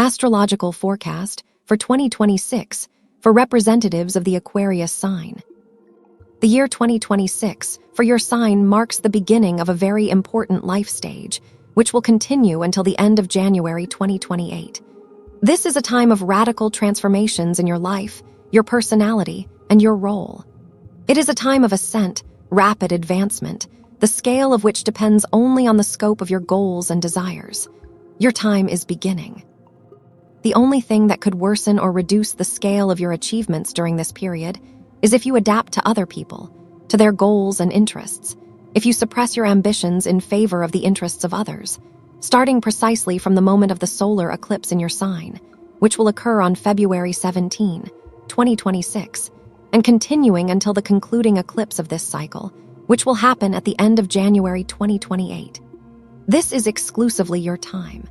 astrological forecast for 2026 for representatives of the Aquarius sign. The year 2026 for your sign marks the beginning of a very important life stage, which will continue until the end of January 2028. This is a time of radical transformations in your life, your personality, and your role. It is a time of ascent, rapid advancement, the scale of which depends only on the scope of your goals and desires. Your time is beginning. The only thing that could worsen or reduce the scale of your achievements during this period is if you adapt to other people, to their goals and interests, if you suppress your ambitions in favor of the interests of others, starting precisely from the moment of the solar eclipse in your sign, which will occur on February 17, 2026, and continuing until the concluding eclipse of this cycle, which will happen at the end of January 2028. This is exclusively your time.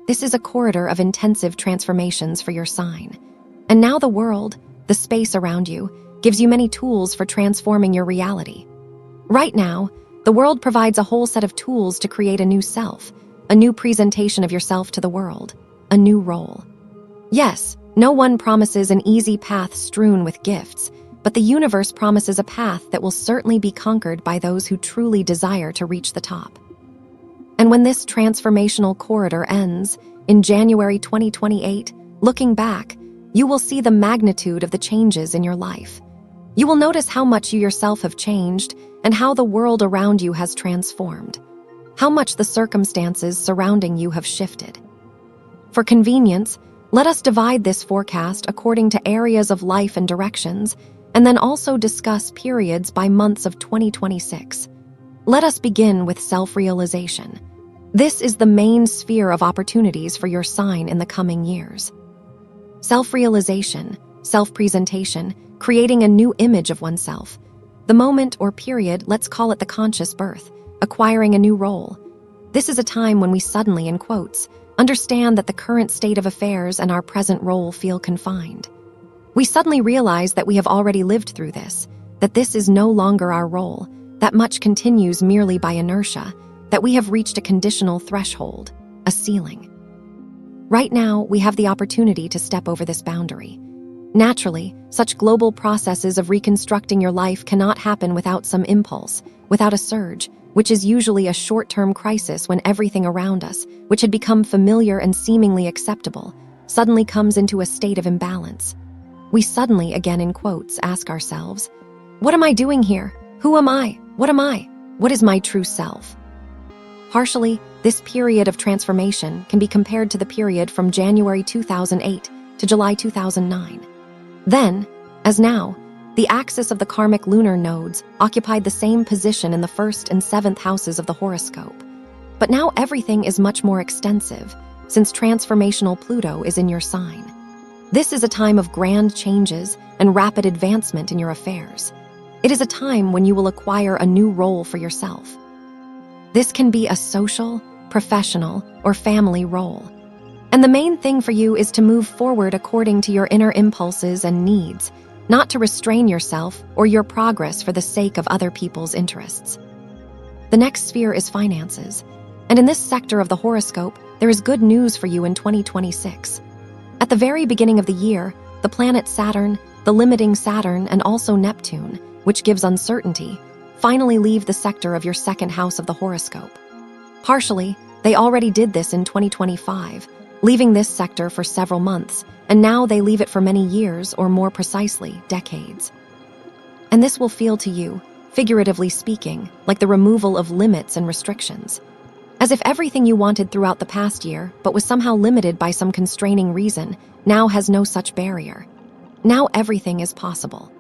This is a corridor of intensive transformations for your sign. And now the world, the space around you, gives you many tools for transforming your reality. Right now, the world provides a whole set of tools to create a new self, a new presentation of yourself to the world, a new role. Yes, no one promises an easy path strewn with gifts, but the universe promises a path that will certainly be conquered by those who truly desire to reach the top. And when this transformational corridor ends, in January 2028, looking back, you will see the magnitude of the changes in your life. You will notice how much you yourself have changed and how the world around you has transformed, how much the circumstances surrounding you have shifted. For convenience, let us divide this forecast according to areas of life and directions, and then also discuss periods by months of 2026. Let us begin with self-realization. This is the main sphere of opportunities for your sign in the coming years. Self-realization, self-presentation, creating a new image of oneself. The moment or period, let's call it the conscious birth, acquiring a new role. This is a time when we suddenly, in quotes, understand that the current state of affairs and our present role feel confined. We suddenly realize that we have already lived through this, that this is no longer our role, that much continues merely by inertia, that we have reached a conditional threshold, a ceiling. Right now, we have the opportunity to step over this boundary. Naturally, such global processes of reconstructing your life cannot happen without some impulse, without a surge, which is usually a short-term crisis when everything around us, which had become familiar and seemingly acceptable, suddenly comes into a state of imbalance. We suddenly, again in quotes, ask ourselves, what am I doing here? Who am I? What am I? What is my true self? Partially, this period of transformation can be compared to the period from January 2008 to July 2009. Then, as now, the axis of the karmic lunar nodes occupied the same position in the 1st and 7th houses of the horoscope. But now everything is much more extensive, since transformational Pluto is in your sign. This is a time of grand changes and rapid advancement in your affairs. It is a time when you will acquire a new role for yourself. This can be a social, professional, or family role. And the main thing for you is to move forward according to your inner impulses and needs, not to restrain yourself or your progress for the sake of other people's interests. The next sphere is finances, and in this sector of the horoscope, there is good news for you in 2026. At the very beginning of the year, the planet Saturn, the limiting Saturn, and also Neptune, which gives uncertainty, finally leave the sector of your 2nd house of the horoscope. Partially, they already did this in 2025, leaving this sector for several months, and now they leave it for many years, or more precisely, decades. And this will feel to you, figuratively speaking, like the removal of limits and restrictions, as if everything you wanted throughout the past year, but was somehow limited by some constraining reason, now has no such barrier. Now everything is possible.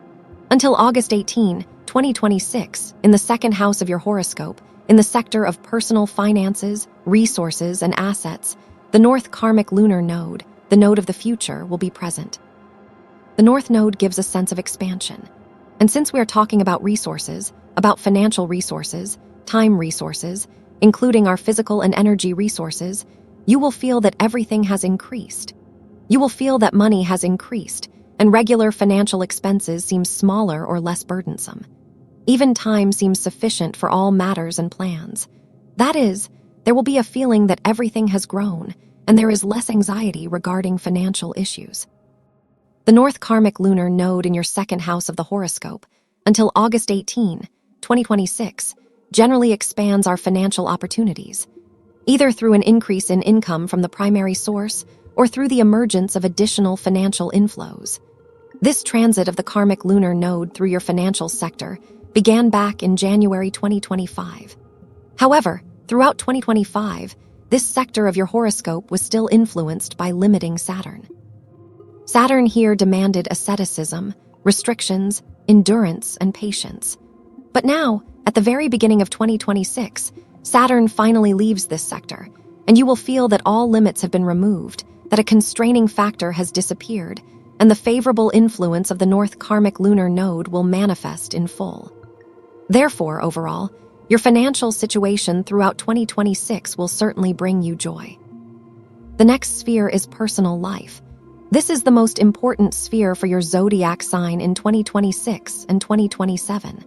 Until August 18, 2026, in the 2nd house of your horoscope, in the sector of personal finances, resources, and assets, the North Karmic Lunar Node, the node of the future, will be present. The North Node gives a sense of expansion. And since we are talking about resources, about financial resources, time resources, including our physical and energy resources, you will feel that everything has increased. You will feel that money has increased, and regular financial expenses seem smaller or less burdensome. Even time seems sufficient for all matters and plans. That is, there will be a feeling that everything has grown, and there is less anxiety regarding financial issues. The North Karmic lunar node in your second house of the horoscope, until August 18, 2026, generally expands our financial opportunities, either through an increase in income from the primary source or through the emergence of additional financial inflows. This transit of the karmic lunar node through your financial sector began back in January 2025. However, throughout 2025, this sector of your horoscope was still influenced by limiting Saturn. Saturn here demanded asceticism, restrictions, endurance, and patience. But now, at the very beginning of 2026, Saturn finally leaves this sector, and you will feel that all limits have been removed, that a constraining factor has disappeared, and the favorable influence of the North Karmic lunar node will manifest in full. Therefore, overall, your financial situation throughout 2026 will certainly bring you joy. The next sphere is personal life. This is the most important sphere for your zodiac sign in 2026 and 2027.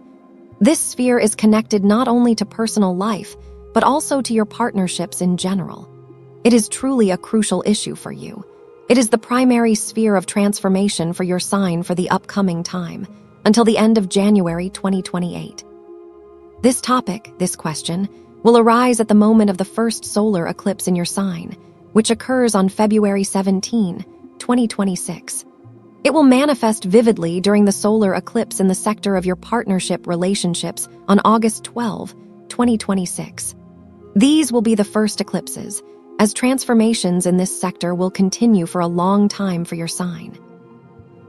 This sphere is connected not only to personal life, but also to your partnerships in general. It is truly a crucial issue for you. It is the primary sphere of transformation for your sign for the upcoming time, until the end of January 2028. This question, will arise at the moment of the first solar eclipse in your sign, which occurs on February 17, 2026. It will manifest vividly during the solar eclipse in the sector of your partnership relationships on August 12, 2026. These will be the first eclipses, as transformations in this sector will continue for a long time for your sign.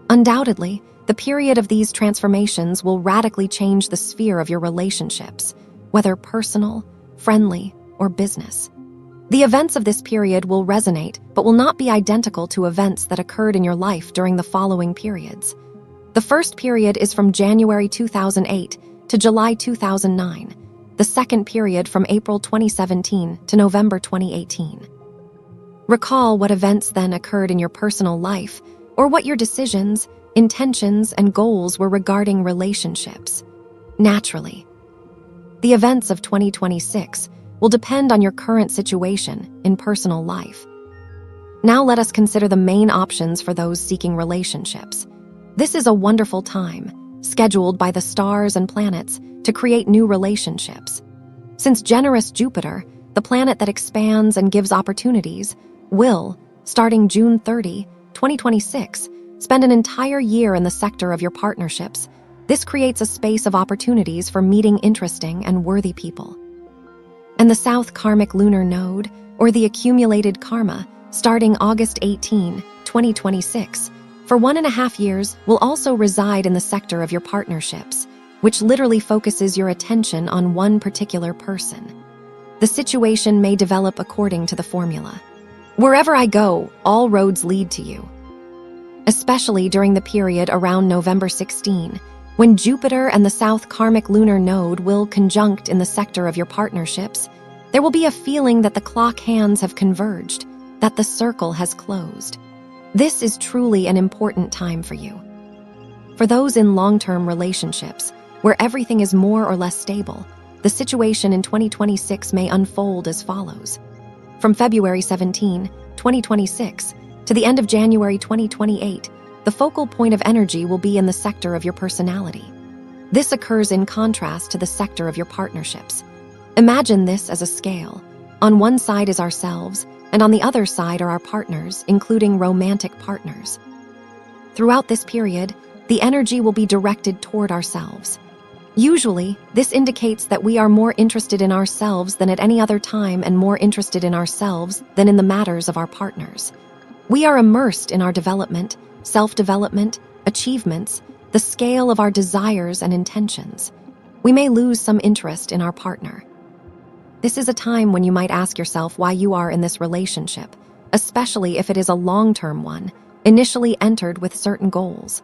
Undoubtedly, the period of these transformations will radically change the sphere of your relationships, whether personal, friendly, or business. The events of this period will resonate, but will not be identical to events that occurred in your life during the following periods. The first period is from January 2008 to July 2009, the second period from April 2017 to November 2018. Recall what events then occurred in your personal life, or what your decisions, intentions, and goals were regarding relationships. Naturally, the events of 2026 will depend on your current situation in personal life. Now let us consider the main options for those seeking relationships. This is a wonderful time, scheduled by the stars and planets to create new relationships. Since generous Jupiter, the planet that expands and gives opportunities, will, starting June 30, 2026, spend an entire year in the sector of your partnerships. This creates a space of opportunities for meeting interesting and worthy people. And the South Karmic lunar node, or the accumulated karma, starting August 18, 2026, for 1.5 years will also reside in the sector of your partnerships, which literally focuses your attention on one particular person. The situation may develop according to the formula. Wherever I go, all roads lead to you. Especially during the period around November 16, when Jupiter and the South Karmic lunar node will conjunct in the sector of your partnerships, there will be a feeling that the clock hands have converged, that the circle has closed. This is truly an important time for you. For those in long-term relationships, where everything is more or less stable, the situation in 2026 may unfold as follows. From February 17, 2026, to the end of January 2028, the focal point of energy will be in the sector of your personality. This occurs in contrast to the sector of your partnerships. Imagine this as a scale. On one side is ourselves, and on the other side are our partners, including romantic partners. Throughout this period, the energy will be directed toward ourselves. Usually, this indicates that we are more interested in ourselves than at any other time and more interested in ourselves than in the matters of our partners. We are immersed in our development, self-development, achievements, the scale of our desires and intentions. We may lose some interest in our partner. This is a time when you might ask yourself why you are in this relationship, especially if it is a long-term one, initially entered with certain goals.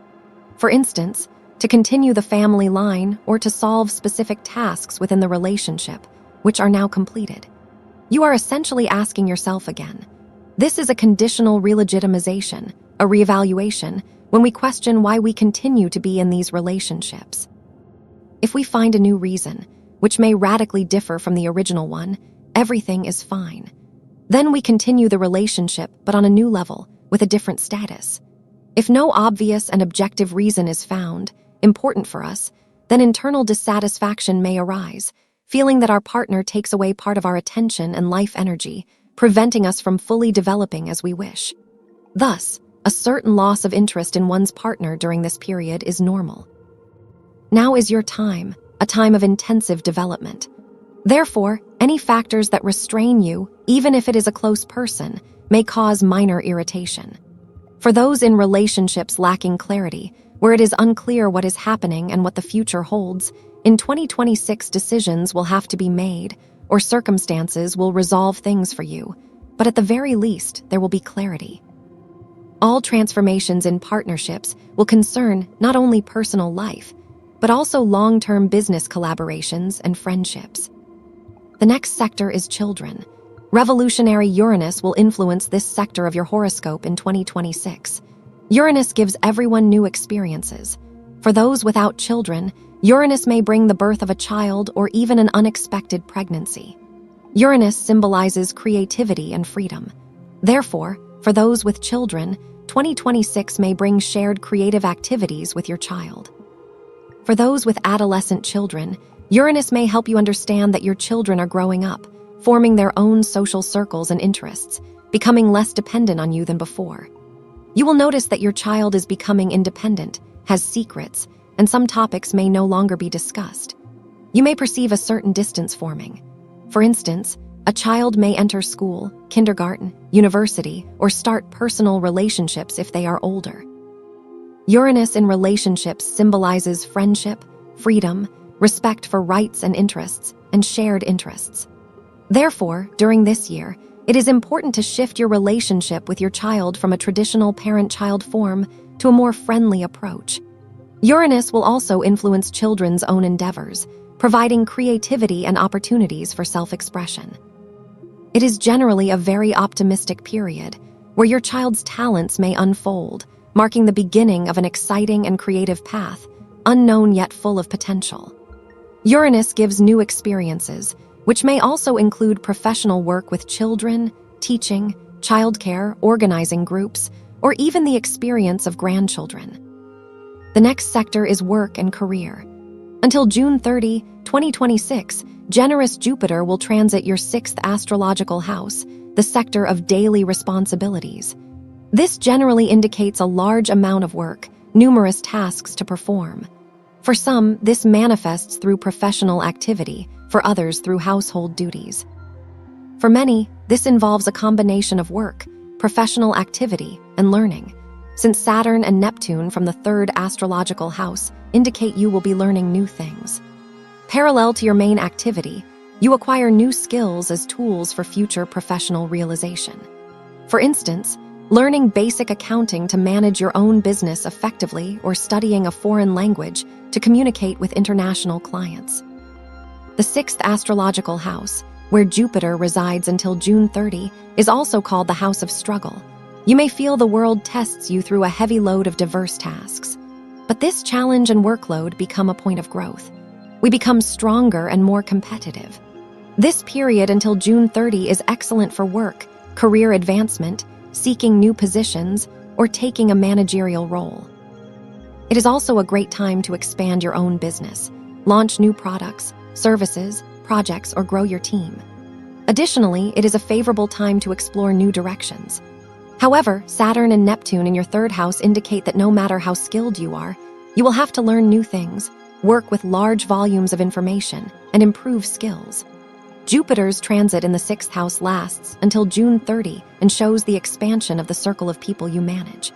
For instance, to continue the family line or to solve specific tasks within the relationship, which are now completed. You are essentially asking yourself again. This is a conditional relegitimization, a reevaluation, when we question why we continue to be in these relationships. If we find a new reason, which may radically differ from the original one, everything is fine. Then we continue the relationship, but on a new level, with a different status. If no obvious and objective reason is found, important for us, then internal dissatisfaction may arise, feeling that our partner takes away part of our attention and life energy, preventing us from fully developing as we wish. Thus, a certain loss of interest in one's partner during this period is normal. Now is your time, a time of intensive development. Therefore, any factors that restrain you, even if it is a close person, may cause minor irritation. For those in relationships lacking clarity, where it is unclear what is happening and what the future holds, in 2026 decisions will have to be made, or circumstances will resolve things for you, but at the very least, there will be clarity. All transformations in partnerships will concern not only personal life, but also long-term business collaborations and friendships. The next sector is children. Revolutionary Uranus will influence this sector of your horoscope in 2026. Uranus gives everyone new experiences. For those without children, Uranus may bring the birth of a child or even an unexpected pregnancy. Uranus symbolizes creativity and freedom. Therefore, for those with children, 2026 may bring shared creative activities with your child. For those with adolescent children, Uranus may help you understand that your children are growing up, forming their own social circles and interests, becoming less dependent on you than before. You will notice that your child is becoming independent, has secrets, and some topics may no longer be discussed. You may perceive a certain distance forming. For instance, a child may enter school, kindergarten, university, or start personal relationships if they are older. Uranus in relationships symbolizes friendship, freedom, respect for rights and interests, and shared interests. Therefore, during this year, it is important to shift your relationship with your child from a traditional parent-child form to a more friendly approach. Uranus will also influence children's own endeavors, providing creativity and opportunities for self-expression. It is generally a very optimistic period, where your child's talents may unfold, marking the beginning of an exciting and creative path, unknown yet full of potential. Uranus gives new experiences, which may also include professional work with children, teaching, childcare, organizing groups, or even the experience of grandchildren. The next sector is work and career. Until June 30, 2026, generous Jupiter will transit your 6th astrological house, the sector of daily responsibilities. This generally indicates a large amount of work, numerous tasks to perform. For some, this manifests through professional activity, for others through household duties. For many, this involves a combination of work, professional activity, and learning, since Saturn and Neptune from the 3rd astrological house indicate you will be learning new things. Parallel to your main activity, you acquire new skills as tools for future professional realization. For instance, learning basic accounting to manage your own business effectively or studying a foreign language to communicate with international clients. The 6th astrological house, where Jupiter resides until June 30, is also called the house of struggle. You may feel the world tests you through a heavy load of diverse tasks. But this challenge and workload become a point of growth. We become stronger and more competitive. This period until June 30 is excellent for work, career advancement, seeking new positions, or taking a managerial role. It is also a great time to expand your own business, launch new products, services, projects, or grow your team. Additionally, it is a favorable time to explore new directions. However, Saturn and Neptune in your 3rd house indicate that no matter how skilled you are, you will have to learn new things, work with large volumes of information, and improve skills. Jupiter's transit in the 6th house lasts until June 30 and shows the expansion of the circle of people you manage.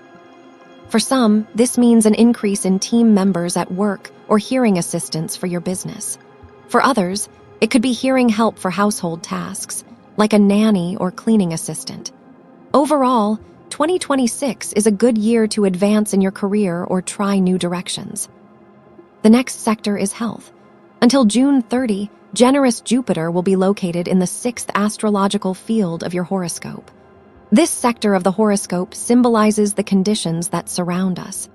For some, this means an increase in team members at work or hearing assistance for your business. For others, it could be hearing help for household tasks, like a nanny or cleaning assistant. Overall, 2026 is a good year to advance in your career or try new directions. The next sector is health. Until June 30, generous Jupiter will be located in the 6th astrological field of your horoscope. This sector of the horoscope symbolizes the conditions that surround us,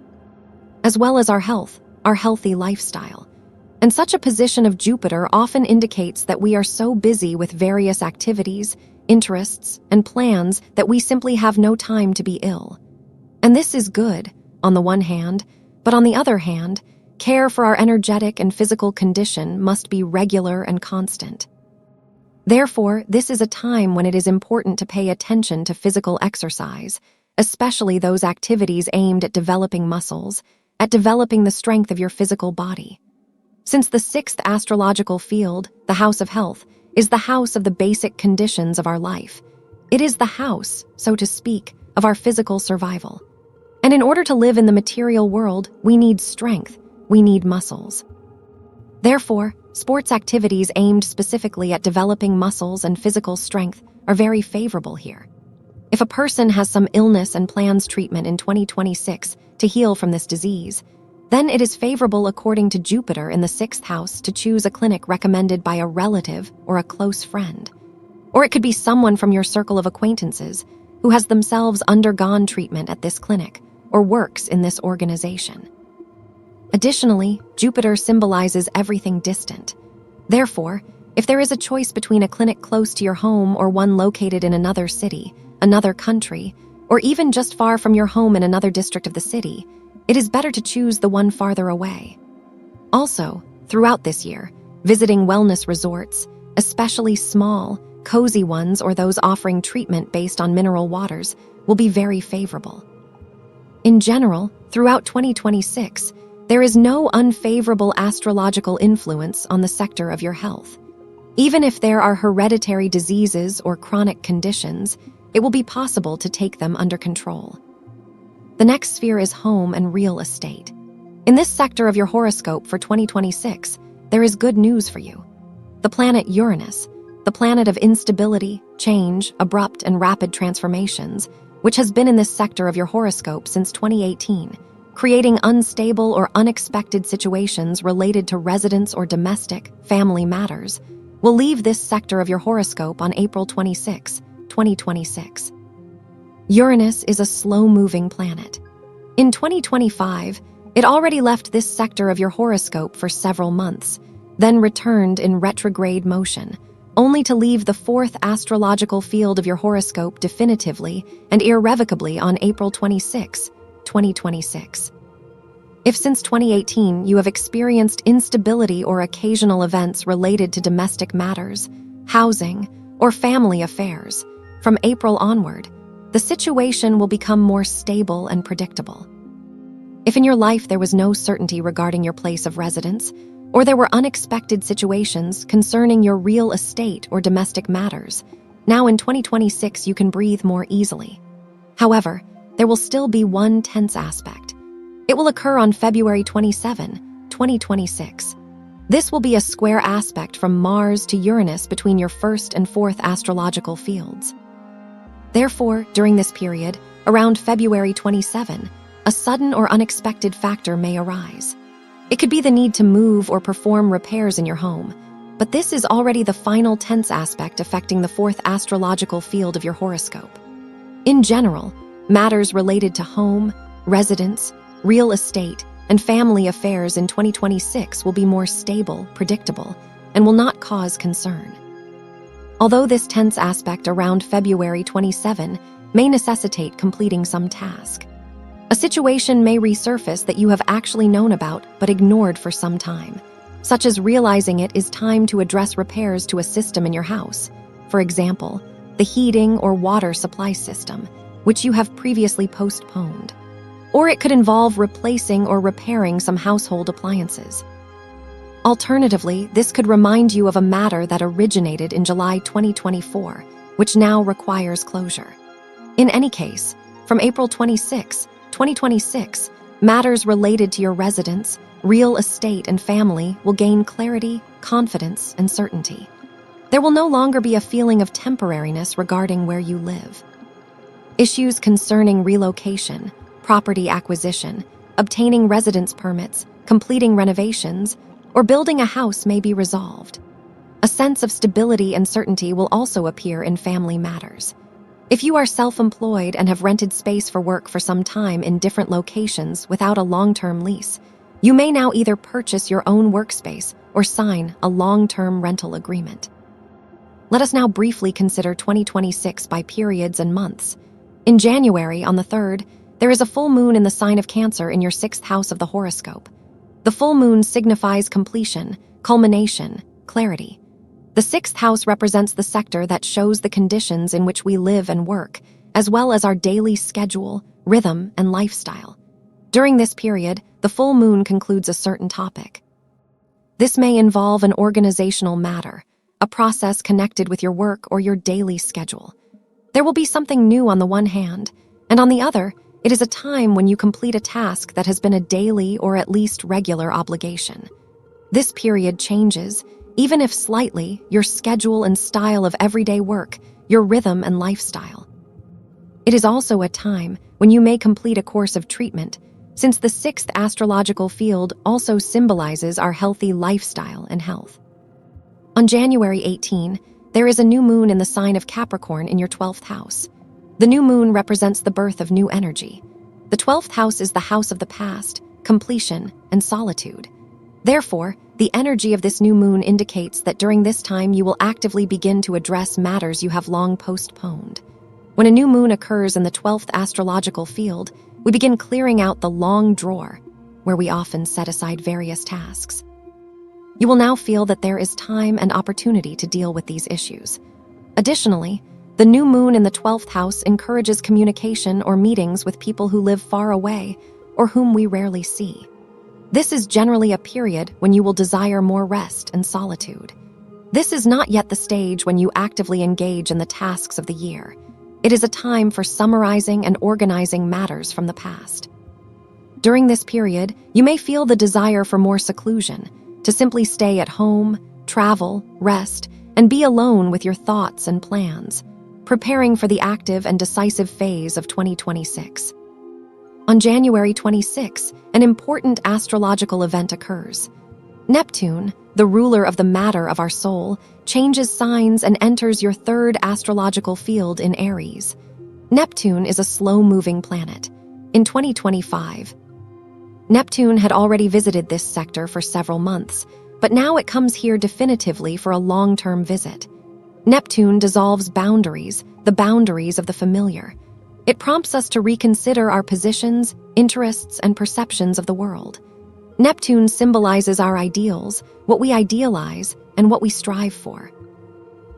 as well as our health, our healthy lifestyle. And such a position of Jupiter often indicates that we are so busy with various activities, interests, and plans that we simply have no time to be ill. And this is good, on the one hand, but on the other hand, care for our energetic and physical condition must be regular and constant. Therefore, this is a time when it is important to pay attention to physical exercise, especially those activities aimed at developing muscles, at developing the strength of your physical body. Since the sixth astrological field, the house of health, is the house of the basic conditions of our life, it is the house, so to speak, of our physical survival. And in order to live in the material world, we need strength, we need muscles. Therefore, sports activities aimed specifically at developing muscles and physical strength are very favorable here. If a person has some illness and plans treatment in 2026 to heal from this disease, then it is favorable according to Jupiter in the sixth house to choose a clinic recommended by a relative or a close friend. Or it could be someone from your circle of acquaintances who has themselves undergone treatment at this clinic or works in this organization. Additionally, Jupiter symbolizes everything distant. Therefore, if there is a choice between a clinic close to your home or one located in another city, another country, or even just far from your home in another district of the city, it is better to choose the one farther away. Also, throughout this year, visiting wellness resorts, especially small, cozy ones or those offering treatment based on mineral waters, will be very favorable. In general, throughout 2026, there is no unfavorable astrological influence on the sector of your health. Even if there are hereditary diseases or chronic conditions, it will be possible to take them under control. The next sphere is home and real estate. In this sector of your horoscope for 2026, there is good news for you. The planet Uranus, the planet of instability, change, abrupt and rapid transformations, which has been in this sector of your horoscope since 2018, creating unstable or unexpected situations related to residence or domestic, family matters, will leave this sector of your horoscope on April 26, 2026. Uranus is a slow-moving planet. In 2025, it already left this sector of your horoscope for several months, then returned in retrograde motion, only to leave the fourth astrological field of your horoscope definitively and irrevocably on April 26, 2026. If since 2018 you have experienced instability or occasional events related to domestic matters, housing, or family affairs, from April onward, the situation will become more stable and predictable. If in your life there was no certainty regarding your place of residence, or there were unexpected situations concerning your real estate or domestic matters, now in 2026 you can breathe more easily. However, there will still be one tense aspect. It will occur on February 27, 2026. This will be a square aspect from Mars to Uranus between your first and fourth astrological fields. Therefore, during this period, around February 27, a sudden or unexpected factor may arise. It could be the need to move or perform repairs in your home, but this is already the final tense aspect affecting the fourth astrological field of your horoscope. In general, matters related to home, residence, real estate, and family affairs in 2026 will be more stable, predictable, and will not cause concern. Although this tense aspect around February 27 may necessitate completing some task, a situation may resurface that you have actually known about but ignored for some time, such as realizing it is time to address repairs to a system in your house, for example, the heating or water supply system, which you have previously postponed. Or it could involve replacing or repairing some household appliances. Alternatively, this could remind you of a matter that originated in July 2024, which now requires closure. In any case, from April 26, 2026, matters related to your residence, real estate, and family will gain clarity, confidence, and certainty. There will no longer be a feeling of temporariness regarding where you live. Issues concerning relocation, property acquisition, obtaining residence permits, completing renovations, or building a house may be resolved. A sense of stability and certainty will also appear in family matters. If you are self-employed and have rented space for work for some time in different locations without a long-term lease, you may now either purchase your own workspace or sign a long-term rental agreement. Let us now briefly consider 2026 by periods and months. In January, on the 3rd, there is a full moon in the sign of Cancer in your 6th house of the horoscope. The full moon signifies completion, culmination, clarity. The 6th house represents the sector that shows the conditions in which we live and work, as well as our daily schedule, rhythm, and lifestyle. During this period, the full moon concludes a certain topic. This may involve an organizational matter, a process connected with your work or your daily schedule. There will be something new on the one hand, and on the other, it is a time when you complete a task that has been a daily or at least regular obligation. This period changes, even if slightly, your schedule and style of everyday work, your rhythm and lifestyle. It is also a time when you may complete a course of treatment, since the 6th astrological field also symbolizes our healthy lifestyle and health. On January 18, there is a new moon in the sign of Capricorn in your 12th house. The new moon represents the birth of new energy. The 12th house is the house of the past, completion, and solitude. Therefore, the energy of this new moon indicates that during this time you will actively begin to address matters you have long postponed. When a new moon occurs in the 12th astrological field, we begin clearing out the long drawer, where we often set aside various tasks. You will now feel that there is time and opportunity to deal with these issues. Additionally, the new moon in the 12th house encourages communication or meetings with people who live far away or whom we rarely see. This is generally a period when you will desire more rest and solitude. This is not yet the stage when you actively engage in the tasks of the year. It is a time for summarizing and organizing matters from the past. During this period, you may feel the desire for more seclusion, to simply stay at home, travel, rest, and be alone with your thoughts and plans, preparing for the active and decisive phase of 2026. On January 26, an important astrological event occurs. Neptune, the ruler of the matter of our soul, changes signs and enters your 3rd astrological field in Aries. Neptune is a slow-moving planet. In 2025, Neptune had already visited this sector for several months, but now it comes here definitively for a long-term visit. Neptune dissolves boundaries, the boundaries of the familiar. It prompts us to reconsider our positions, interests, and perceptions of the world. Neptune symbolizes our ideals, what we idealize, and what we strive for.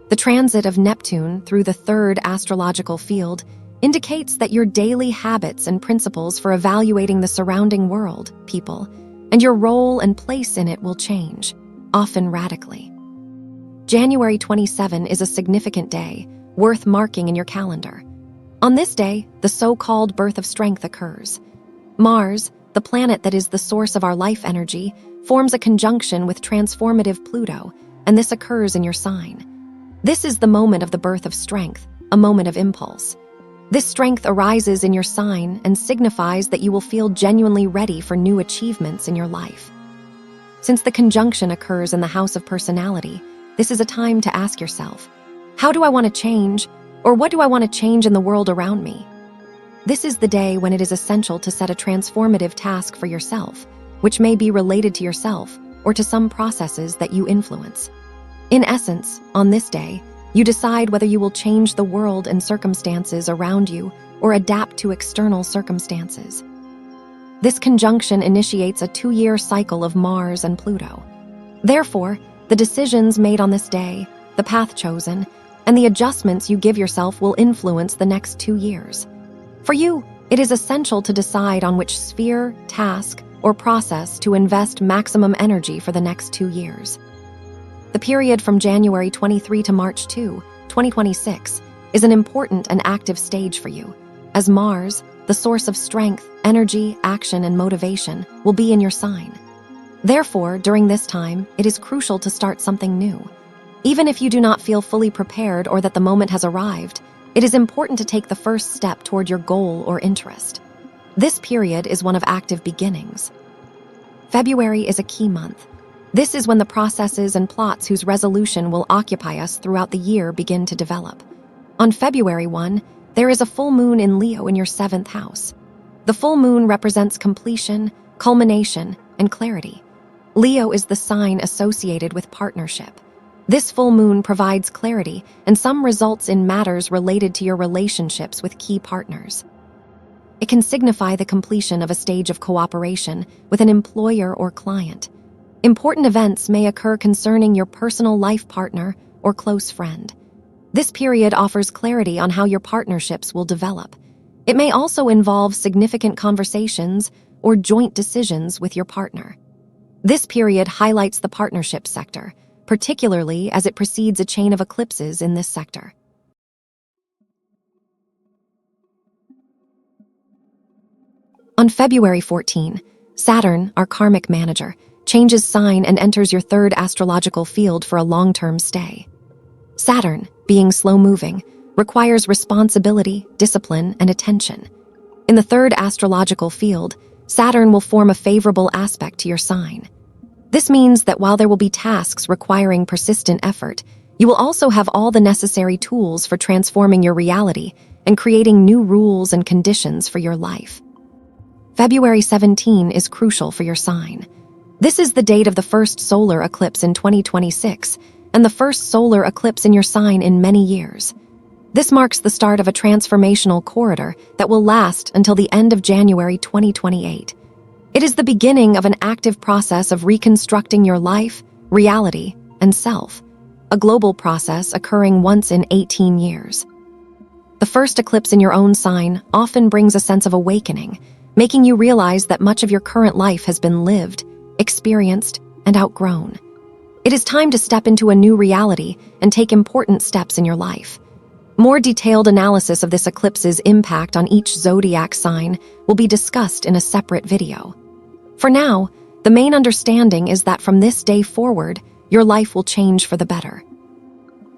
The transit of Neptune through the 3rd astrological field indicates that your daily habits and principles for evaluating the surrounding world, people, and your role and place in it will change, often radically. January 27 is a significant day, worth marking in your calendar. On this day, the so-called birth of strength occurs. Mars, the planet that is the source of our life energy, forms a conjunction with transformative Pluto, and this occurs in your sign. This is the moment of the birth of strength, a moment of impulse. This strength arises in your sign and signifies that you will feel genuinely ready for new achievements in your life. Since the conjunction occurs in the house of personality, this is a time to ask yourself, how do I want to change, or what do I want to change in the world around me? This is the day when it is essential to set a transformative task for yourself, which may be related to yourself or to some processes that you influence. In essence, on this day, you decide whether you will change the world and circumstances around you or adapt to external circumstances. This conjunction initiates a 2-year cycle of Mars and Pluto. Therefore, the decisions made on this day, the path chosen, and the adjustments you give yourself will influence the next 2 years. For you, it is essential to decide on which sphere, task, or process to invest maximum energy for the next 2 years. The period from January 23 to March 2, 2026, is an important and active stage for you, as Mars, the source of strength, energy, action, and motivation, will be in your sign. Therefore, during this time, it is crucial to start something new. Even if you do not feel fully prepared or that the moment has arrived, it is important to take the first step toward your goal or interest. This period is one of active beginnings. February is a key month. This is when the processes and plots whose resolution will occupy us throughout the year begin to develop. On February 1, there is a full moon in Leo in your 7th house. The full moon represents completion, culmination, and clarity. Leo is the sign associated with partnership. This full moon provides clarity, and some results in matters related to your relationships with key partners. It can signify the completion of a stage of cooperation with an employer or client. Important events may occur concerning your personal life partner or close friend. This period offers clarity on how your partnerships will develop. It may also involve significant conversations or joint decisions with your partner. This period highlights the partnership sector, particularly as it precedes a chain of eclipses in this sector. On February 14, Saturn, our karmic manager, changes sign and enters your third astrological field for a long-term stay. Saturn, being slow-moving, requires responsibility, discipline, and attention. In the third astrological field, Saturn will form a favorable aspect to your sign. This means that while there will be tasks requiring persistent effort, you will also have all the necessary tools for transforming your reality and creating new rules and conditions for your life. February 17 is crucial for your sign. This is the date of the first solar eclipse in 2026 and the first solar eclipse in your sign in many years. This marks the start of a transformational corridor that will last until the end of January 2028. It is the beginning of an active process of reconstructing your life, reality, and self, a global process occurring once in 18 years. The first eclipse in your own sign often brings a sense of awakening, making you realize that much of your current life has been lived, experienced, and outgrown. It is time to step into a new reality and take important steps in your life. More detailed analysis of this eclipse's impact on each zodiac sign will be discussed in a separate video. For now, the main understanding is that from this day forward, your life will change for the better.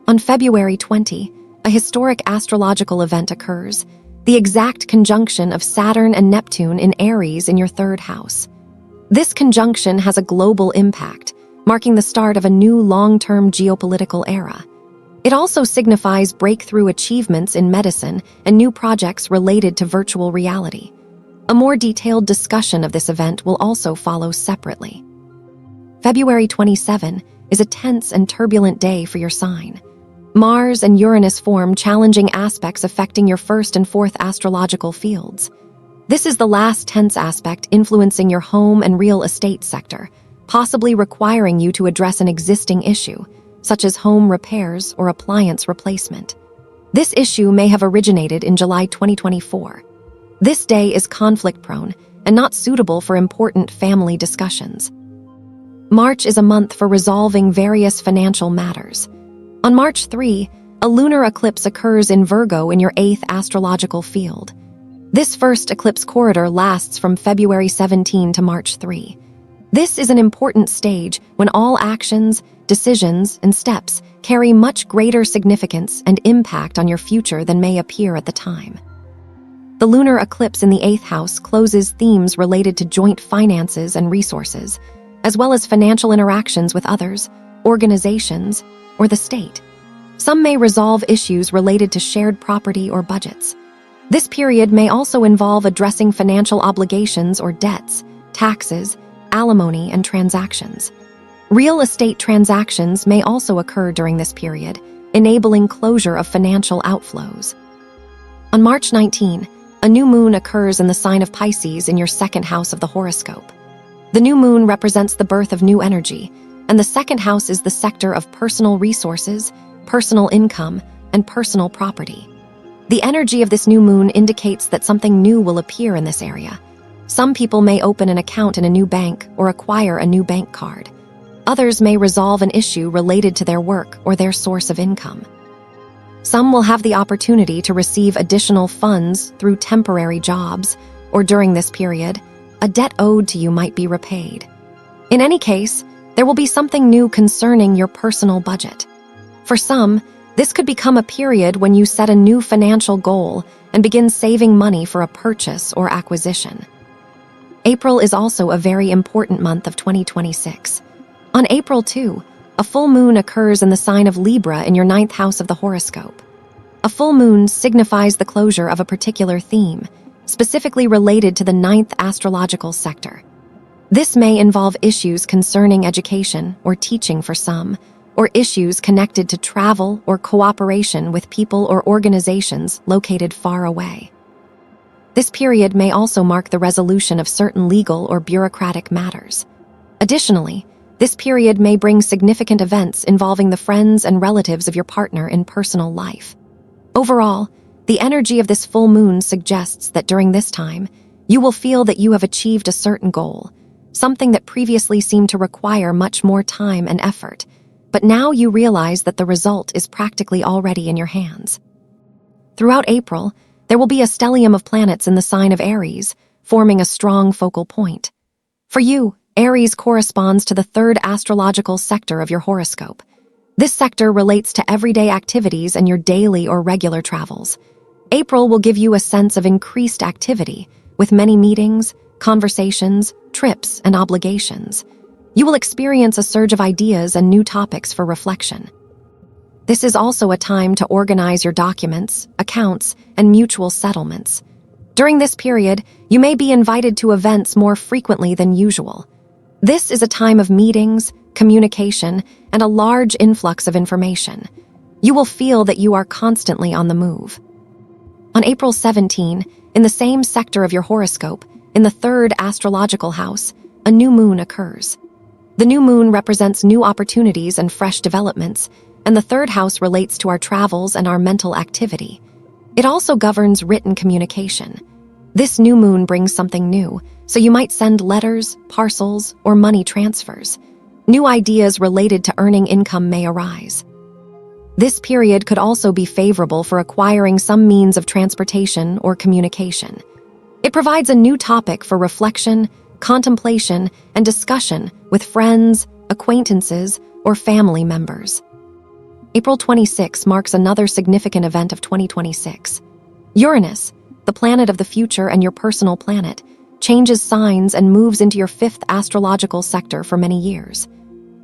On February 20, a historic astrological event occurs, the exact conjunction of Saturn and Neptune in Aries in your third house. This conjunction has a global impact, marking the start of a new long-term geopolitical era. It also signifies breakthrough achievements in medicine and new projects related to virtual reality. A more detailed discussion of this event will also follow separately. February 27 is a tense and turbulent day for your sign. Mars and Uranus form challenging aspects affecting your first and fourth astrological fields. This is the last tense aspect influencing your home and real estate sector, possibly requiring you to address an existing issue, such as home repairs or appliance replacement. This issue may have originated in July 2024. This day is conflict-prone and not suitable for important family discussions. March is a month for resolving various financial matters. On March 3, a lunar eclipse occurs in Virgo in your 8th astrological field. This first eclipse corridor lasts from February 17 to March 3. This is an important stage when all actions, decisions, and steps carry much greater significance and impact on your future than may appear at the time. The lunar eclipse in the 8th house closes themes related to joint finances and resources, as well as financial interactions with others, organizations, or the state. Some may resolve issues related to shared property or budgets. This period may also involve addressing financial obligations or debts, taxes, alimony, and transactions. Real estate transactions may also occur during this period, enabling closure of financial outflows. On March 19, a new moon occurs in the sign of Pisces in your second house of the horoscope. The new moon represents the birth of new energy, and the second house is the sector of personal resources, personal income, and personal property. The energy of this new moon indicates that something new will appear in this area. Some people may open an account in a new bank or acquire a new bank card. Others may resolve an issue related to their work or their source of income. Some will have the opportunity to receive additional funds through temporary jobs, or during this period, a debt owed to you might be repaid. In any case, there will be something new concerning your personal budget. For some, this could become a period when you set a new financial goal and begin saving money for a purchase or acquisition. April is also a very important month of 2026. On April 2, a full moon occurs in the sign of Libra in your 9th house of the horoscope. A full moon signifies the closure of a particular theme, specifically related to the 9th astrological sector. This may involve issues concerning education or teaching for some, or issues connected to travel or cooperation with people or organizations located far away. This period may also mark the resolution of certain legal or bureaucratic matters. Additionally, this period may bring significant events involving the friends and relatives of your partner in personal life. Overall, the energy of this full moon suggests that during this time, you will feel that you have achieved a certain goal, something that previously seemed to require much more time and effort, but now you realize that the result is practically already in your hands. Throughout April, there will be a stellium of planets in the sign of Aries, forming a strong focal point. For you, Aries corresponds to the third astrological sector of your horoscope. This sector relates to everyday activities and your daily or regular travels. April will give you a sense of increased activity, with many meetings, conversations, trips, and obligations. You will experience a surge of ideas and new topics for reflection. This is also a time to organize your documents, accounts, and mutual settlements. During this period, you may be invited to events more frequently than usual. This is a time of meetings, communication, and a large influx of information. You will feel that you are constantly on the move. On April 17, in the same sector of your horoscope, in the third astrological house, a new moon occurs. The new moon represents new opportunities and fresh developments, and the third house relates to our travels and our mental activity. It also governs written communication. This new moon brings something new, so you might send letters, parcels, or money transfers. New ideas related to earning income may arise. This period could also be favorable for acquiring some means of transportation or communication. It provides a new topic for reflection, contemplation, and discussion with friends, acquaintances, or family members. April 26 marks another significant event of 2026. Uranus, the planet of the future and your personal planet, changes signs and moves into your fifth astrological sector for many years.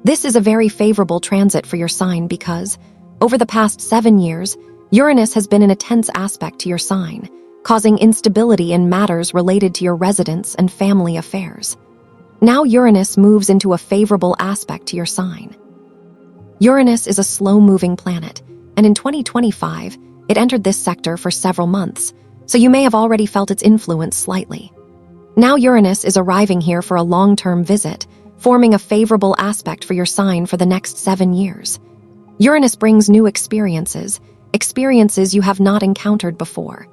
This is a very favorable transit for your sign because, over the past 7 years, Uranus has been in a tense aspect to your sign, causing instability in matters related to your residence and family affairs. Now Uranus moves into a favorable aspect to your sign. Uranus is a slow-moving planet, and in 2025, it entered this sector for several months, so you may have already felt its influence slightly. Now Uranus is arriving here for a long-term visit, forming a favorable aspect for your sign for the next 7 years. Uranus brings new experiences you have not encountered before.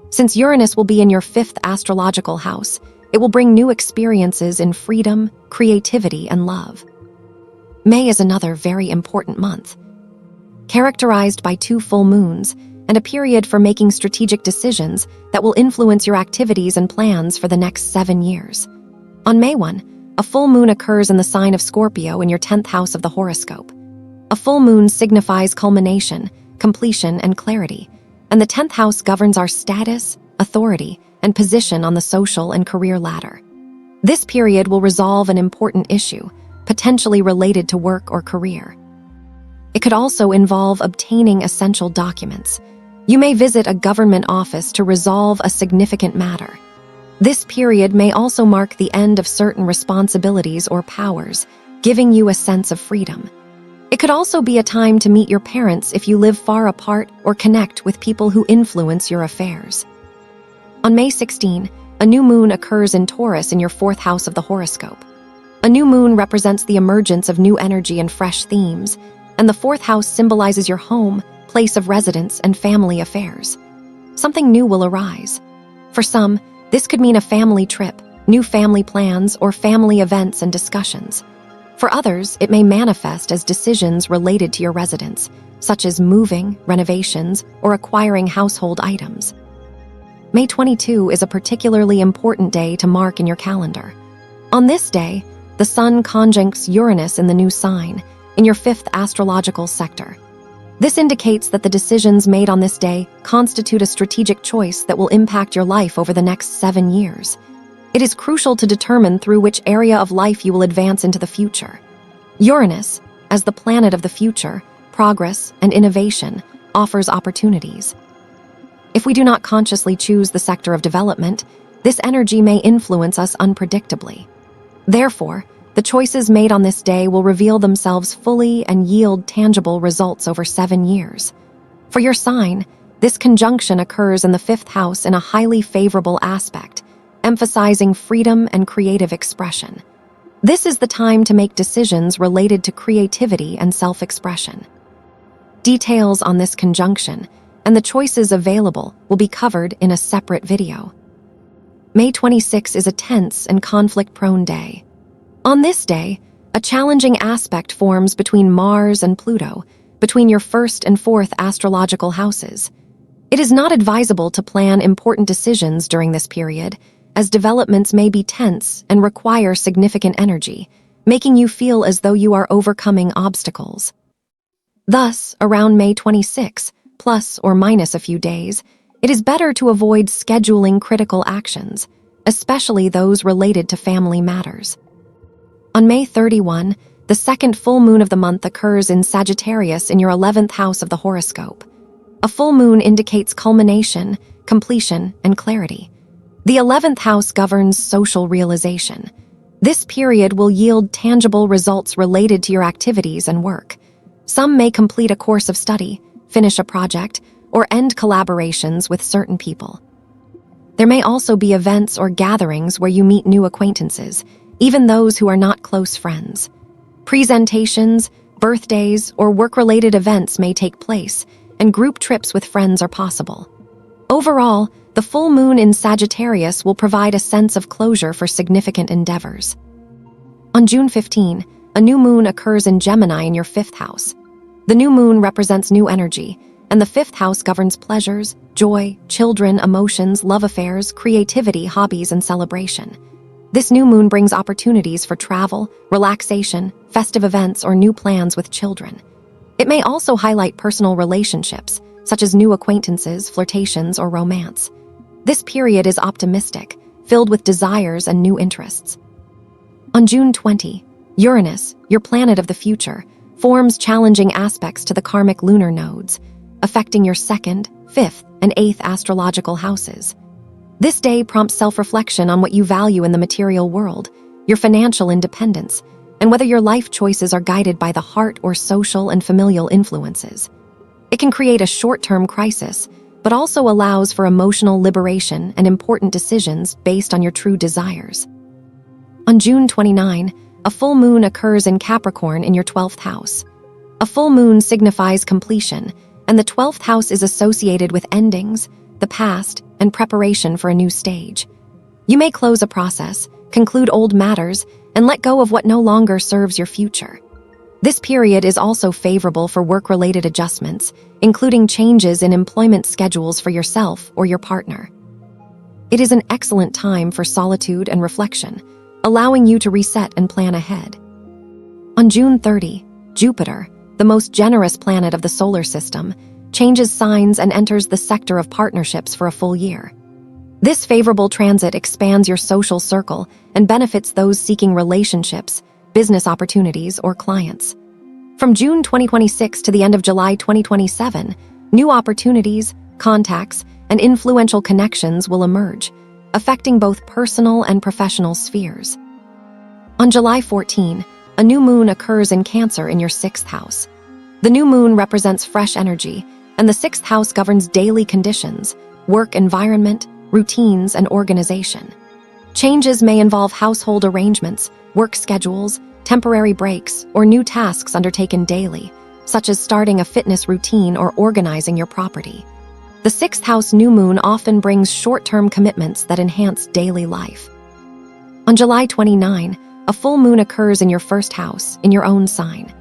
Since Uranus will be in your fifth astrological house, it will bring new experiences in freedom, creativity, and love. May is another very important month, characterized by 2 full moons and a period for making strategic decisions that will influence your activities and plans for the next 7 years. On May 1, a full moon occurs in the sign of Scorpio in your 10th house of the horoscope. A full moon signifies culmination, completion, and clarity, and the 10th house governs our status, authority, and position on the social and career ladder. This period will resolve an important issue, potentially related to work or career. It could also involve obtaining essential documents. You may visit a government office to resolve a significant matter. This period may also mark the end of certain responsibilities or powers, giving you a sense of freedom. It could also be a time to meet your parents if you live far apart or connect with people who influence your affairs. On May 16, a new moon occurs in Taurus in your 4th house of the horoscope. A new moon represents the emergence of new energy and fresh themes, and the 4th house symbolizes your home, place of residence, and family affairs. Something new will arise. For some, this could mean a family trip, new family plans, or family events and discussions. For others, it may manifest as decisions related to your residence, such as moving, renovations, or acquiring household items. May 22 is a particularly important day to mark in your calendar. On this day, the Sun conjuncts Uranus in the new sign, in your 5th astrological sector. This indicates that the decisions made on this day constitute a strategic choice that will impact your life over the next 7 years. It is crucial to determine through which area of life you will advance into the future. Uranus, as the planet of the future, progress, and innovation, offers opportunities. If we do not consciously choose the sector of development, this energy may influence us unpredictably. Therefore, The choices made on this day will reveal themselves fully and yield tangible results over 7 years. For your sign, this conjunction occurs in the 5th house in a highly favorable aspect, emphasizing freedom and creative expression. This is the time to make decisions related to creativity and self-expression. Details on this conjunction and the choices available will be covered in a separate video. May 26 is a tense and conflict-prone day. On this day, a challenging aspect forms between Mars and Pluto, between your 1st and 4th astrological houses. It is not advisable to plan important decisions during this period, as developments may be tense and require significant energy, making you feel as though you are overcoming obstacles. Thus, around May 26, plus or minus a few days, it is better to avoid scheduling critical actions, especially those related to family matters. On May 31, the 2nd full moon of the month occurs in Sagittarius in your 11th house of the horoscope. A full moon indicates culmination, completion, and clarity. The 11th house governs social realization. This period will yield tangible results related to your activities and work. Some may complete a course of study, finish a project, or end collaborations with certain people. There may also be events or gatherings where you meet new acquaintances, even those who are not close friends. Presentations, birthdays, or work-related events may take place, and group trips with friends are possible. Overall, the full moon in Sagittarius will provide a sense of closure for significant endeavors. On June 15, a new moon occurs in Gemini in your 5th house. The new moon represents new energy, and the 5th house governs pleasures, joy, children, emotions, love affairs, creativity, hobbies, and celebration. This new moon brings opportunities for travel, relaxation, festive events, or new plans with children. It may also highlight personal relationships, such as new acquaintances, flirtations, or romance. This period is optimistic, filled with desires and new interests. On June 20, Uranus, your planet of the future, forms challenging aspects to the karmic lunar nodes, affecting your 2nd, 5th, and 8th astrological houses. This day prompts self-reflection on what you value in the material world, your financial independence, and whether your life choices are guided by the heart or social and familial influences. It can create a short-term crisis, but also allows for emotional liberation and important decisions based on your true desires. On June 29, a full moon occurs in Capricorn in your 12th house. A full moon signifies completion, and the 12th house is associated with endings, the past, and preparation for a new stage. You may close a process, conclude old matters, and let go of what no longer serves your future. This period is also favorable for work-related adjustments, including changes in employment schedules for yourself or your partner. It is an excellent time for solitude and reflection, allowing you to reset and plan ahead. On June 30, Jupiter, the most generous planet of the solar system, changes signs and enters the sector of partnerships for a full year. This favorable transit expands your social circle and benefits those seeking relationships, business opportunities, or clients. From June 2026 to the end of July 2027, new opportunities, contacts, and influential connections will emerge, affecting both personal and professional spheres. On July 14, a new moon occurs in Cancer in your 6th house. The new moon represents fresh energy, and the 6th house governs daily conditions, work environment, routines, and organization. Changes may involve household arrangements, work schedules, temporary breaks, or new tasks undertaken daily, such as starting a fitness routine or organizing your property. The 6th house new moon often brings short-term commitments that enhance daily life. On July 29, a full moon occurs in your 1st house, in your own sign.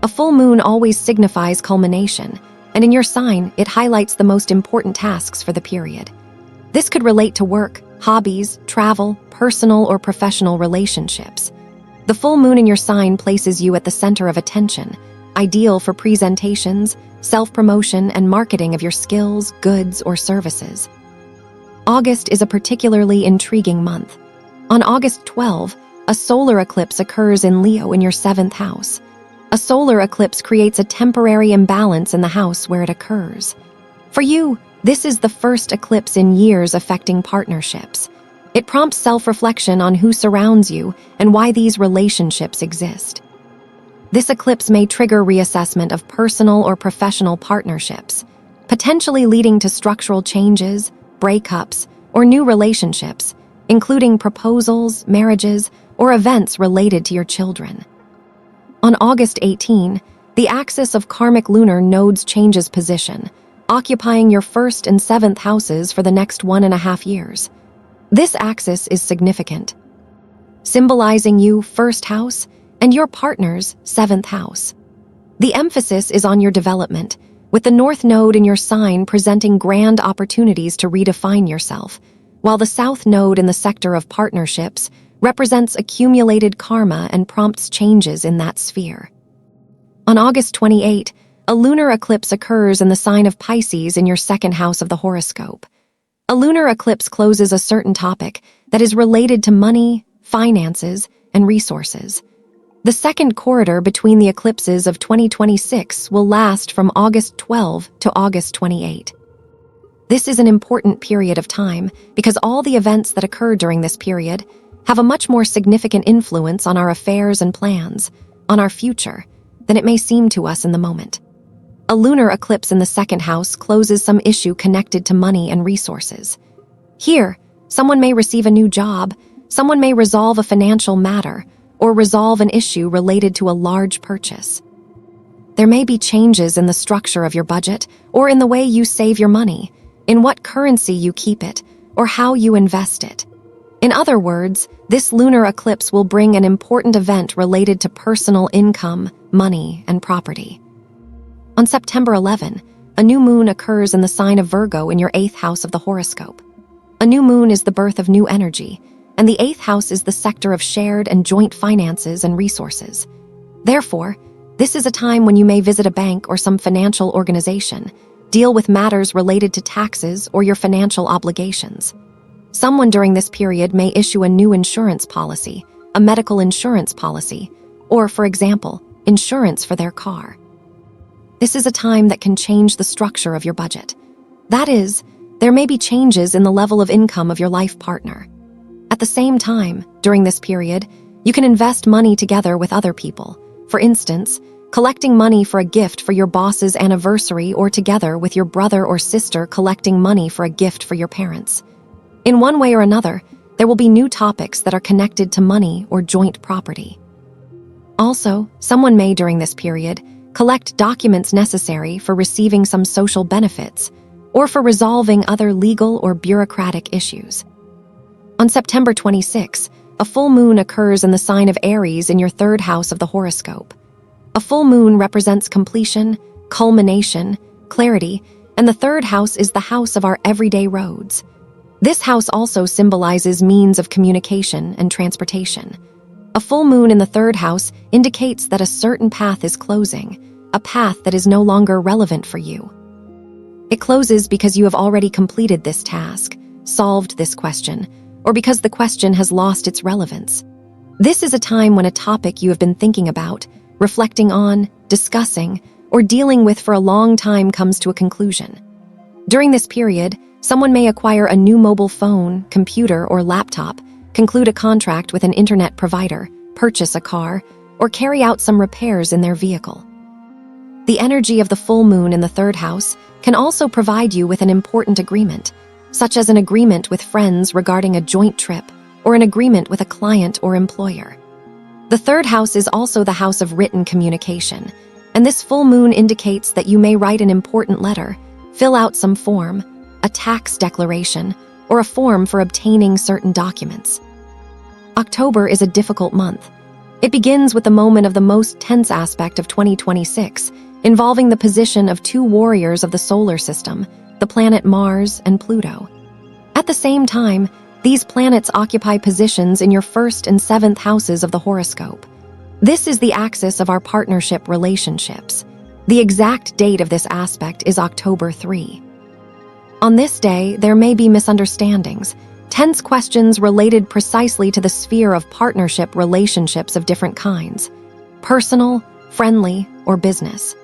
A full moon always signifies culmination, and in your sign, it highlights the most important tasks for the period. This could relate to work, hobbies, travel, personal or professional relationships. The full moon in your sign places you at the center of attention, ideal for presentations, self-promotion, and marketing of your skills, goods, or services. August is a particularly intriguing month. On August 12, a solar eclipse occurs in Leo in your 7th house. A solar eclipse creates a temporary imbalance in the house where it occurs. For you, this is the first eclipse in years affecting partnerships. It prompts self-reflection on who surrounds you and why these relationships exist. This eclipse may trigger reassessment of personal or professional partnerships, potentially leading to structural changes, breakups, or new relationships, including proposals, marriages, or events related to your children. On August 18, the axis of karmic lunar nodes changes position, occupying your 1st and 7th houses for the next 1.5 years. This axis is significant, symbolizing you 1st house and your partner's 7th house. The emphasis is on your development, with the North Node in your sign presenting grand opportunities to redefine yourself, while the South Node in the sector of partnerships represents accumulated karma and prompts changes in that sphere. On August 28, a lunar eclipse occurs in the sign of Pisces in your 2nd house of the horoscope. A lunar eclipse closes a certain topic that is related to money, finances, and resources. The second corridor between the eclipses of 2026 will last from August 12 to August 28. This is an important period of time because all the events that occur during this period have a much more significant influence on our affairs and plans, on our future, than it may seem to us in the moment. A lunar eclipse in the 2nd house closes some issue connected to money and resources. Here, someone may receive a new job, someone may resolve a financial matter, or resolve an issue related to a large purchase. There may be changes in the structure of your budget or in the way you save your money, in what currency you keep it, or how you invest it. In other words, this lunar eclipse will bring an important event related to personal income, money, and property. On September 11, a new moon occurs in the sign of Virgo in your 8th house of the horoscope. A new moon is the birth of new energy, and the 8th house is the sector of shared and joint finances and resources. Therefore, this is a time when you may visit a bank or some financial organization, deal with matters related to taxes or your financial obligations. Someone during this period may issue a new insurance policy, a medical insurance policy, or, for example, insurance for their car. This is a time that can change the structure of your budget. That is, there may be changes in the level of income of your life partner. At the same time, during this period, you can invest money together with other people. For instance, collecting money for a gift for your boss's anniversary or together with your brother or sister collecting money for a gift for your parents. In one way or another, there will be new topics that are connected to money or joint property. Also, someone may, during this period, collect documents necessary for receiving some social benefits or for resolving other legal or bureaucratic issues. On September 26, a full moon occurs in the sign of Aries in your 3rd house of the horoscope. A full moon represents completion, culmination, clarity, and the 3rd house is the house of our everyday roads. This house also symbolizes means of communication and transportation. A full moon in the 3rd house indicates that a certain path is closing, a path that is no longer relevant for you. It closes because you have already completed this task, solved this question, or because the question has lost its relevance. This is a time when a topic you have been thinking about, reflecting on, discussing, or dealing with for a long time comes to a conclusion. During this period, someone may acquire a new mobile phone, computer, or laptop, conclude a contract with an internet provider, purchase a car, or carry out some repairs in their vehicle. The energy of the full moon in the 3rd house can also provide you with an important agreement, such as an agreement with friends regarding a joint trip or an agreement with a client or employer. The 3rd house is also the house of written communication, and this full moon indicates that you may write an important letter, fill out some form, a tax declaration, or a form for obtaining certain documents. October is a difficult month. It begins with the moment of the most tense aspect of 2026, involving the position of 2 warriors of the solar system, the planet Mars and Pluto. At the same time, these planets occupy positions in your 1st and 7th houses of the horoscope. This is the axis of our partnership relationships. The exact date of this aspect is October 3. On this day, there may be misunderstandings, tense questions related precisely to the sphere of partnership relationships of different kinds, personal, friendly, or business.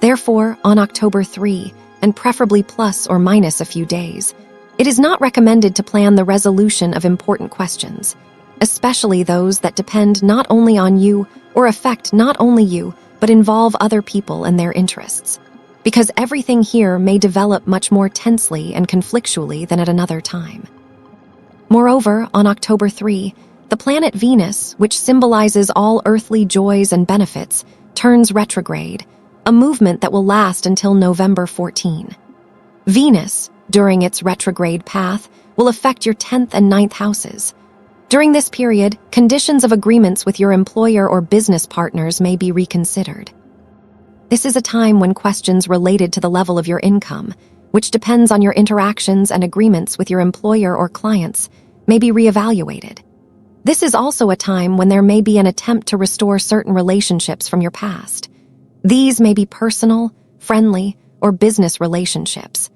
Therefore, on October 3, and preferably plus or minus a few days, It is not recommended to plan the resolution of important questions, especially those that depend not only on you or affect not only you, but involve other people and their interests, because everything here may develop much more tensely and conflictually than at another time. Moreover, on October 3, the planet Venus, which symbolizes all earthly joys and benefits, turns retrograde, a movement that will last until November 14. Venus, during its retrograde path, will affect your 10th and 9th houses. During this period, conditions of agreements with your employer or business partners may be reconsidered. This is a time when questions related to the level of your income, which depends on your interactions and agreements with your employer or clients, may be reevaluated. This is also a time when there may be an attempt to restore certain relationships from your past. These may be personal, friendly, or business relationships.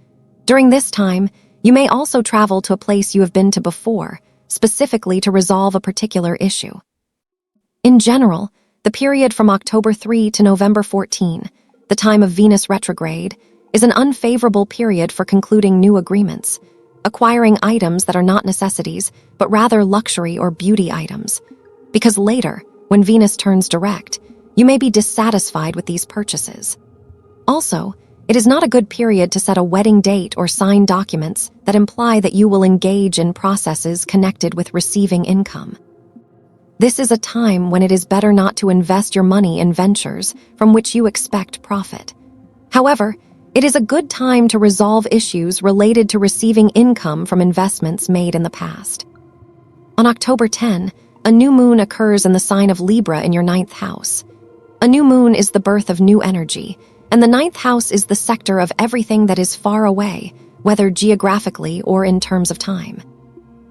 During this time, you may also travel to a place you have been to before, specifically to resolve a particular issue. In general, the period from October 3 to November 14, the time of Venus retrograde, is an unfavorable period for concluding new agreements, acquiring items that are not necessities, but rather luxury or beauty items. Because later, when Venus turns direct, you may be dissatisfied with these purchases. Also, it is not a good period to set a wedding date or sign documents that imply that you will engage in processes connected with receiving income. This is a time when it is better not to invest your money in ventures from which you expect profit. However, it is a good time to resolve issues related to receiving income from investments made in the past. On October 10, a new moon occurs in the sign of Libra in your 9th house. A new moon is the birth of new energy, and the 9th house is the sector of everything that is far away, whether geographically or in terms of time.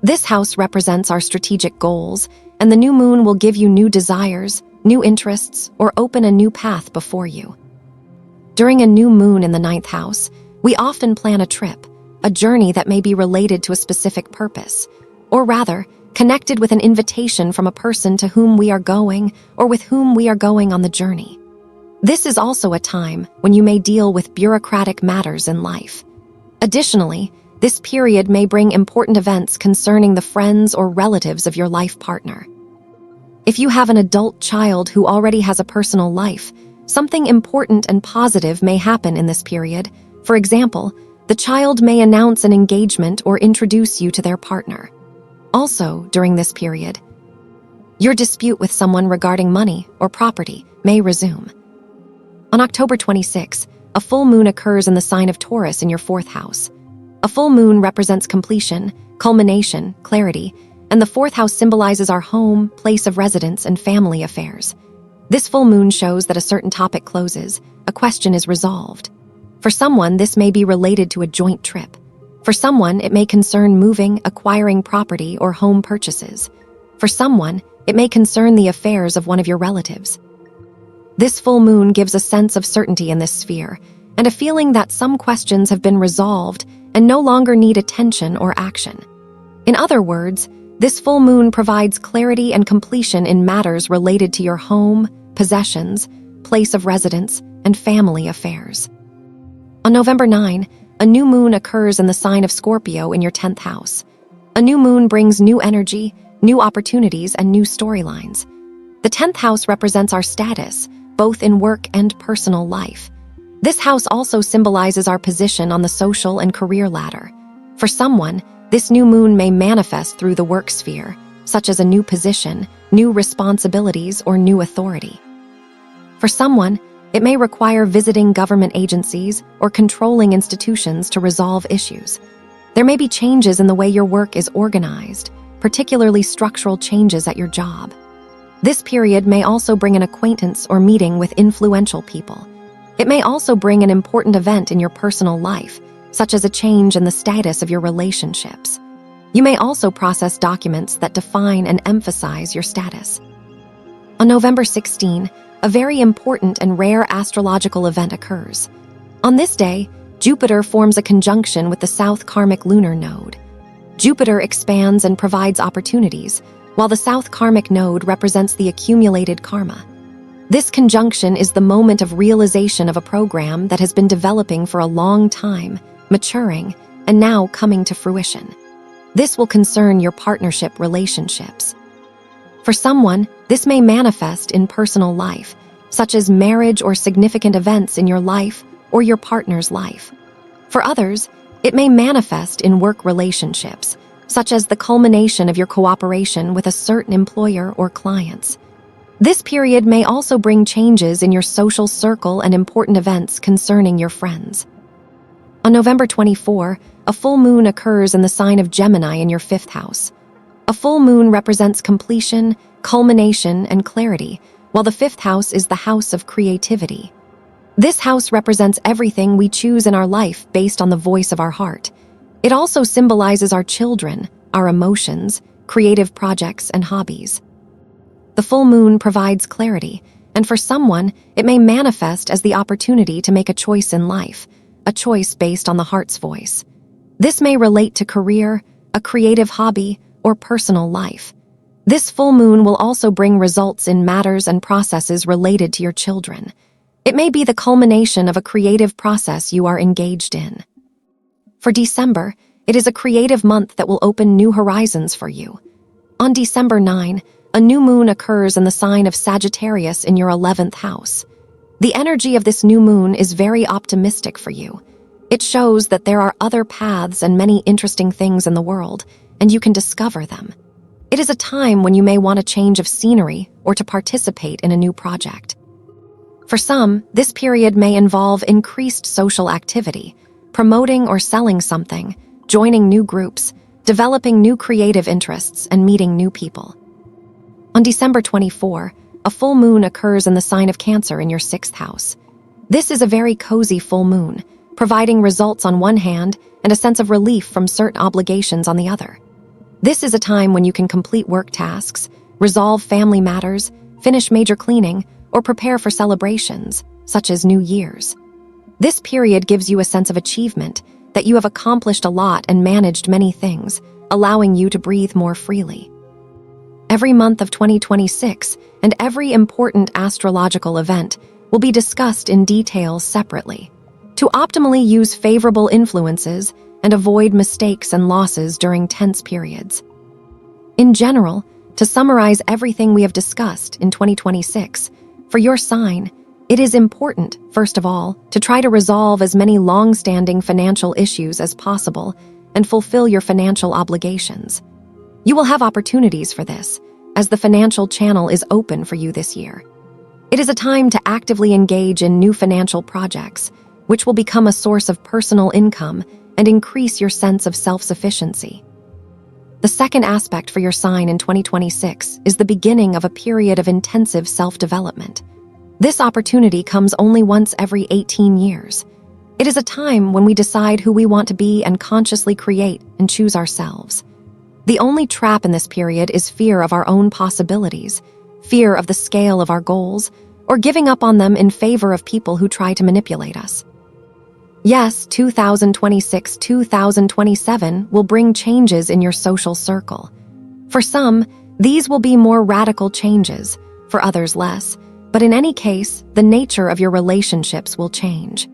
This house represents our strategic goals, and the new moon will give you new desires, new interests, or open a new path before you. During a new moon in the 9th house, we often plan a trip, a journey that may be related to a specific purpose, or rather, connected with an invitation from a person to whom we are going or with whom we are going on the journey. This is also a time when you may deal with bureaucratic matters in life. Additionally, this period may bring important events concerning the friends or relatives of your life partner. If you have an adult child who already has a personal life, something important and positive may happen in this period. For example, the child may announce an engagement or introduce you to their partner. Also, during this period, your dispute with someone regarding money or property may resume. On October 26, a full moon occurs in the sign of Taurus in your 4th house. A full moon represents completion, culmination, clarity, and the 4th house symbolizes our home, place of residence, and family affairs. This full moon shows that a certain topic closes, a question is resolved. For someone, this may be related to a joint trip. For someone, it may concern moving, acquiring property, or home purchases. For someone, it may concern the affairs of one of your relatives. This full moon gives a sense of certainty in this sphere, and a feeling that some questions have been resolved and no longer need attention or action. In other words, this full moon provides clarity and completion in matters related to your home, possessions, place of residence, and family affairs. On November 9, a new moon occurs in the sign of Scorpio in your 10th house. A new moon brings new energy, new opportunities, and new storylines. The 10th house represents our status, both in work and personal life. This house also symbolizes our position on the social and career ladder. For someone, this new moon may manifest through the work sphere, such as a new position, new responsibilities, or new authority. For someone, it may require visiting government agencies or controlling institutions to resolve issues. There may be changes in the way your work is organized, particularly structural changes at your job. This period may also bring an acquaintance or meeting with influential people. It may also bring an important event in your personal life, such as a change in the status of your relationships. You may also process documents that define and emphasize your status. On November 16, a very important and rare astrological event occurs. On this day, Jupiter forms a conjunction with the South Karmic lunar node. Jupiter expands and provides opportunities, while the South Karmic node represents the accumulated karma. This conjunction is the moment of realization of a program that has been developing for a long time, maturing, and now coming to fruition. This will concern your partnership relationships. For someone, this may manifest in personal life, such as marriage or significant events in your life or your partner's life. For others, it may manifest in work relationships, such as the culmination of your cooperation with a certain employer or clients. This period may also bring changes in your social circle and important events concerning your friends. On November 24, a full moon occurs in the sign of Gemini in your 5th house. A full moon represents completion, culmination, and clarity, while the 5th house is the house of creativity. This house represents everything we choose in our life based on the voice of our heart. It also symbolizes our children, our emotions, creative projects, and hobbies. The full moon provides clarity, and for someone, it may manifest as the opportunity to make a choice in life, a choice based on the heart's voice. This may relate to career, a creative hobby, or personal life. This full moon will also bring results in matters and processes related to your children. It may be the culmination of a creative process you are engaged in. For December, it is a creative month that will open new horizons for you. On December 9, a new moon occurs in the sign of Sagittarius in your 11th house. The energy of this new moon is very optimistic for you. It shows that there are other paths and many interesting things in the world, and you can discover them. It is a time when you may want a change of scenery or to participate in a new project. For some, this period may involve increased social activity, promoting or selling something, joining new groups, developing new creative interests, and meeting new people. On December 24, a full moon occurs in the sign of Cancer in your 6th house. This is a very cozy full moon, providing results on one hand and a sense of relief from certain obligations on the other. This is a time when you can complete work tasks, resolve family matters, finish major cleaning, or prepare for celebrations, such as New Year's. This period gives you a sense of achievement, that you have accomplished a lot and managed many things, allowing you to breathe more freely. Every month of 2026 and every important astrological event will be discussed in detail separately, to optimally use favorable influences and avoid mistakes and losses during tense periods. In general, to summarize everything we have discussed in 2026, for your sign, it is important, first of all, to try to resolve as many long-standing financial issues as possible and fulfill your financial obligations. You will have opportunities for this, as the financial channel is open for you this year. It is a time to actively engage in new financial projects, which will become a source of personal income and increase your sense of self-sufficiency. The second aspect for your sign in 2026 is the beginning of a period of intensive self-development. This opportunity comes only once every 18 years. It is a time when we decide who we want to be and consciously create and choose ourselves. The only trap in this period is fear of our own possibilities, fear of the scale of our goals, or giving up on them in favor of people who try to manipulate us. Yes, 2026-2027 will bring changes in your social circle. For some, these will be more radical changes, for others less, but in any case, the nature of your relationships will change.